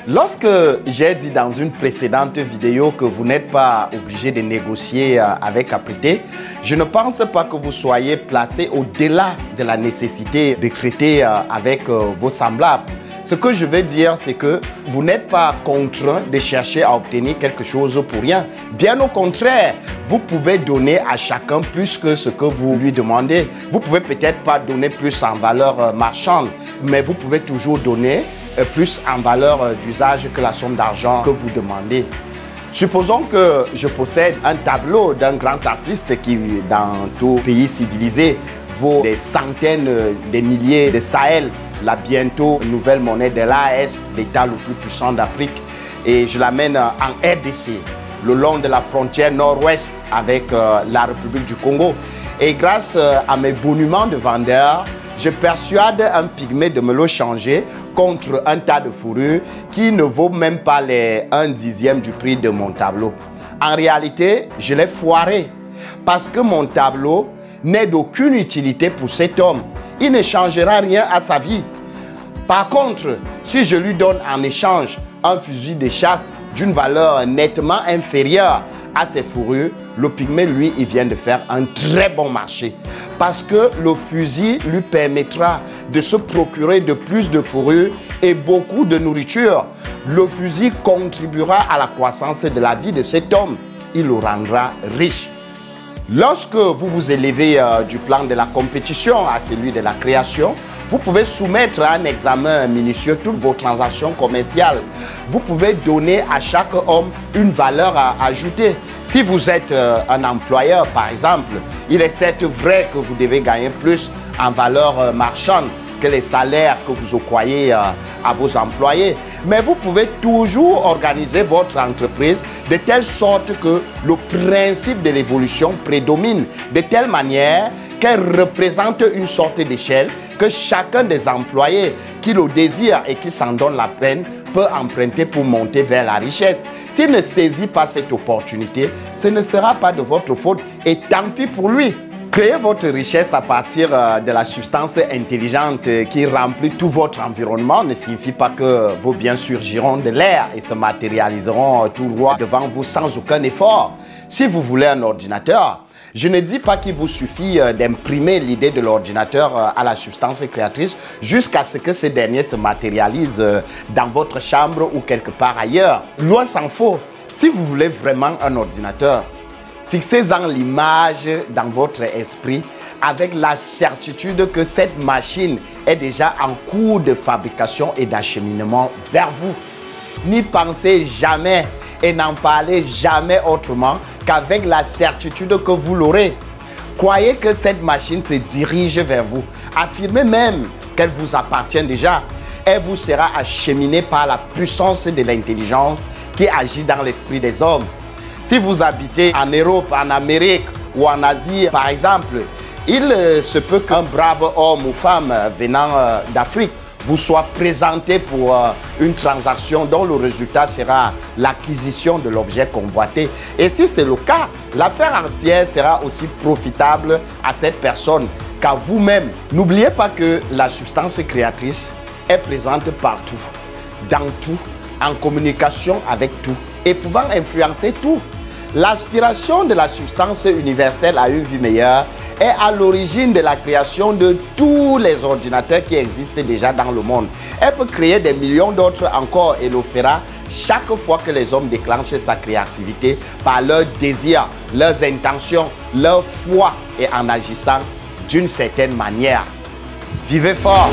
Lorsque j'ai dit dans une précédente vidéo que vous n'êtes pas obligé de négocier avec Aprité, je ne pense pas que vous soyez placé au-delà de la nécessité de traiter avec vos semblables. Ce que je veux dire, c'est que vous n'êtes pas contraint de chercher à obtenir quelque chose pour rien. Bien au contraire, vous pouvez donner à chacun plus que ce que vous lui demandez. Vous pouvez peut-être pas donner plus en valeur marchande, mais vous pouvez toujours donner plus en valeur d'usage que la somme d'argent que vous demandez. Supposons que je possède un tableau d'un grand artiste qui, dans tout pays civilisé, vaut des centaines de milliers de Sahel, la bientôt nouvelle monnaie de l'AES, l'État le plus puissant d'Afrique, et je l'amène en RDC, le long de la frontière nord-ouest avec la République du Congo. Et grâce à mes bonuments de vendeur, je persuade un pygmée de me le changer contre un tas de fourrure qui ne vaut même pas les 1/10 du prix de mon tableau. En réalité, je l'ai foiré parce que mon tableau n'est d'aucune utilité pour cet homme. Il ne changera rien à sa vie. Par contre, si je lui donne en échange un fusil de chasse d'une valeur nettement inférieure à ses fourrures, le pygmée, lui, il vient de faire un très bon marché. Parce que le fusil lui permettra de se procurer de plus de fourrures et beaucoup de nourriture. Le fusil contribuera à la croissance de la vie de cet homme. Il le rendra riche. Lorsque vous vous élevez du plan de la compétition à celui de la création, vous pouvez soumettre à un examen minutieux toutes vos transactions commerciales. Vous pouvez donner à chaque homme une valeur à ajouter. Si vous êtes un employeur, par exemple, il est certes vrai que vous devez gagner plus en valeur marchande que les salaires que vous octroyez à vos employés. Mais vous pouvez toujours organiser votre entreprise de telle sorte que le principe de l'évolution prédomine, de telle manière qu'elle représente une sorte d'échelle que chacun des employés qui le désire et qui s'en donne la peine peut emprunter pour monter vers la richesse. S'il ne saisit pas cette opportunité, ce ne sera pas de votre faute et tant pis pour lui. Créer votre richesse à partir de la substance intelligente qui remplit tout votre environnement ne signifie pas que vos biens surgiront de l'air et se matérialiseront tout droit devant vous sans aucun effort. Si vous voulez un ordinateur, je ne dis pas qu'il vous suffit d'imprimer l'idée de l'ordinateur à la substance créatrice jusqu'à ce que ce dernier se matérialise dans votre chambre ou quelque part ailleurs. Loin s'en faut. Si vous voulez vraiment un ordinateur, fixez-en l'image dans votre esprit avec la certitude que cette machine est déjà en cours de fabrication et d'acheminement vers vous. N'y pensez jamais et n'en parlez jamais autrement qu'avec la certitude que vous l'aurez. Croyez que cette machine se dirige vers vous. Affirmez même qu'elle vous appartient déjà. Elle vous sera acheminée par la puissance de l'intelligence qui agit dans l'esprit des hommes. Si vous habitez en Europe, en Amérique ou en Asie, par exemple, il se peut qu'un brave homme ou femme venant d'Afrique vous soit présenté pour une transaction dont le résultat sera l'acquisition de l'objet convoité. Et si c'est le cas, l'affaire entière sera aussi profitable à cette personne qu'à vous-même. N'oubliez pas que la substance créatrice est présente partout, dans tout, en communication avec tout et pouvant influencer tout. L'aspiration de la substance universelle à une vie meilleure est à l'origine de la création de tous les ordinateurs qui existent déjà dans le monde. Elle peut créer des millions d'autres encore et le fera chaque fois que les hommes déclenchent sa créativité par leurs désirs, leurs intentions, leur foi et en agissant d'une certaine manière. Vivez fort!